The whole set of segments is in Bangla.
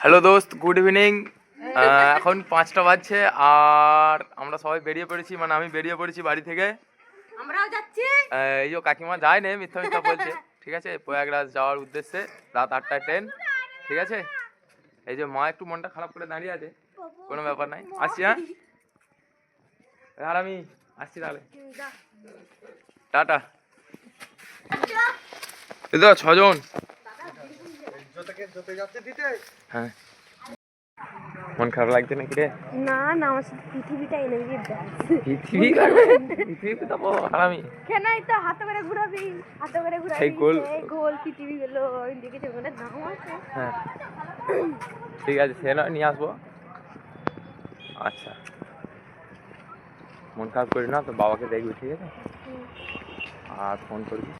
হ্যালো দোস্ত, গুড ইভিনিং। এখন 5টা বাজছে আর আমরা সবাই বেরিয়ে পড়েছি, মানে আমি বেরিয়ে পড়েছি বাড়ি থেকে। আমরাও যাচ্ছি। এই যে কাকিমা যায় না, মিথ্যা মিথ্যা বলছে। ঠিক আছে, প্রয়াগরাজ যাওয়ার উদ্দেশ্যে রাত 8টায় ট্রেন। ঠিক আছে, এই যে মা একটু মনটা খারাপ করে দাঁড়িয়ে আছে, কোনো ব্যাপার নাই, আসছি। হ্যাঁ, আর আমি আসছি তাহলে, টাটা। এই তো 6 জন। হ্যাঁ, মন খারাপ লাগছে নাকি রে? না না, আমার শুধু পৃথিবীটাই নেই। পৃথিবী লাগবে, পৃথিবী তো হারামি। কেন এই তো হাতে করে ঘুরাবি, হাতে করে ঘুরাবি, এই গোল গোল পৃথিবী গুলো দেখেছে, মানে নাম আছে। হ্যাঁ ঠিক আছে, সে নয় নিয়ে আসবো। আচ্ছা, মন খারাপ করি না তো, বাবাকে দেখবি, ঠিক আছে? আর ফোন করবি।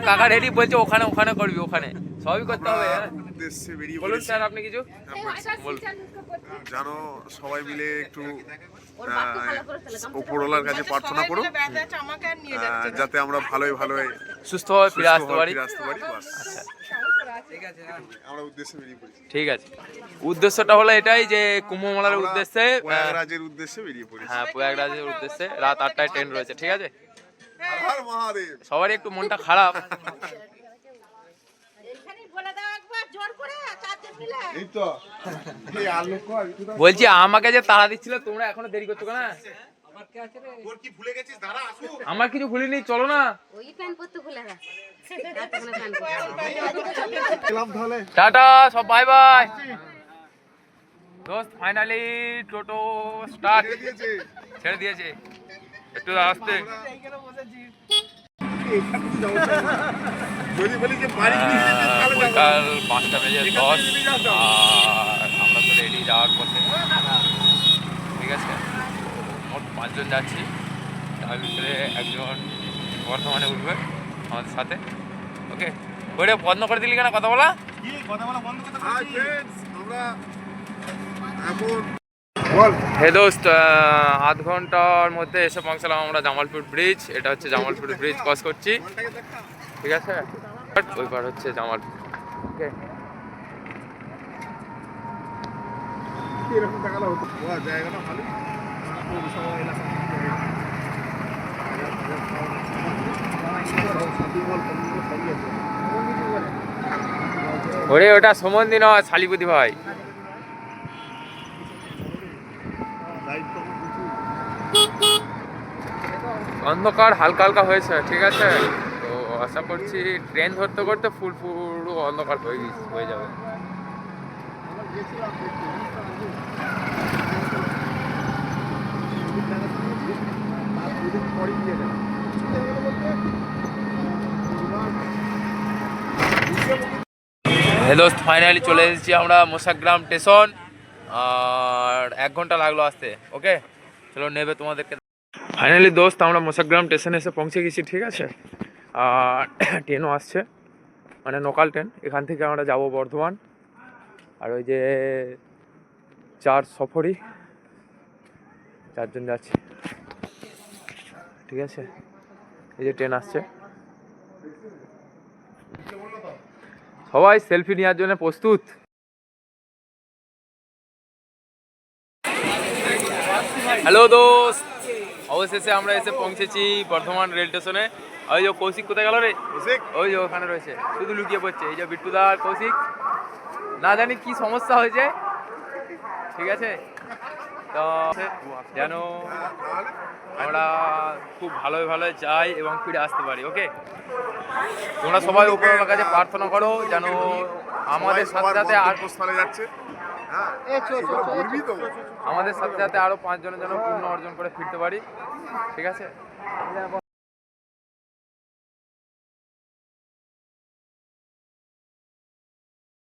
কাকা রেডি বলছে, ওখানে ওখানে করবি, ওখানে সবই করতে হবে। বলুন স্যার, আপনি কিছু জানো, সবাই মিলে একটু উপরওয়ালার কাছে প্রার্থনা করো যাতে আমরা ভালোই ভালোই সুস্থভাবে ফিরে আসতে পারি। আচ্ছা, আমরা উদ্দেশ্যে বেরিয়ে পড়ি। ঠিক আছে, উদ্দেশ্যটা হলো এটাই যে কুম্ভমেলার উদ্দেশ্যে, প্রয়াগরাজের উদ্দেশ্যে বেরিয়ে পড়ি। হ্যাঁ, প্রয়াগরাজের উদ্দেশ্যে রাত 8টায় ট্রেন রয়েছে। ঠিক আছে, হর হর মহাদেব। সবারই একটু মনটা খারাপ। বলছি, আমাকে যে তাড়া দিচ্ছিল, তোমরা এখনো দেরি করছো কেন? আমার কিছু ভুলিনি, চলো না। টাটা, সব বাই বাই। দোস্ত, ফাইনালি টোটো স্টার্ট, ছেড়ে দিয়েছে। একটু আসতে বিকাল 5:10 আর আমরা তো রেডি যাওয়ার পথে। ঠিক আছে, মোট 5 জন যাচ্ছি, তার ভিতরে একজন বর্ধমানে উঠবে আমাদের সাথে। ওকে, ওইটা বন্ধ করে দিলি কেন? কথা বলা হে দোস্ত, আধ ঘন্টার মধ্যে এসে পৌঁছলাম আমরা জামালপুর ব্রিজ। এটা হচ্ছে জামালপুর ব্রিজ ক্রস করছি। ঠিক আছে, ওই পার হচ্ছে জামালপুর। ওকে, ওরে ওটা সমন্ধি নয়, শালিপতি ভাই। অন্ধকার হালকা হালকা হয়েছে। ঠিক আছে, তো আশা করছি ট্রেন ধরতে করতে পুরো অন্ধকার হয়ে যাবে। হে দোস্ত, ফাইনালি চলে এসেছি আমরা মোসাগ্রাম স্টেশন, আর 1 ঘন্টা লাগলো আসতে। ওকে, চলো নেবে তোমাদেরকে। ফাইনালি দোস্ত, আমরা মোসাগ্রাম স্টেশনে এসে পৌঁছে গেছি। ঠিক আছে, আর ট্রেনও আসছে, মানে লোকাল ট্রেন। এখান থেকে আমরা যাব বর্ধমান। আর ওই যে 4 সফরি, 4 জন যাচ্ছে। ঠিক আছে, এই যে ট্রেন আসছে, সবাই সেলফি নেওয়ার জন্য প্রস্তুত। হ্যালো দোস্ত, অবশেষে আমরা এসে পৌঁছেছি বর্ধমান রেল স্টেশনে। ওই যে কৌশিক কোথায় গেল রে? ওই যে ওখানে রয়েছে, শুধু লুকিয়ে পড়ছে। এই যে বিট্টুদা আর কৌশিক, না জানি কি সমস্যা হয়েছে। ঠিক আছে, তো যেন আমরা খুব ভালোই ভালোই যাই এবং ফিরে আসতে পারি। ওকে, তোমরা সবাই উপরওয়ালার কাছে প্রার্থনা করো যেন আমাদের সাথে সাথে আমাদের সাথে সাথে আরো 5 জনের যেন পূর্ণ অর্জন করে ফিরতে পারি। ঠিক আছে।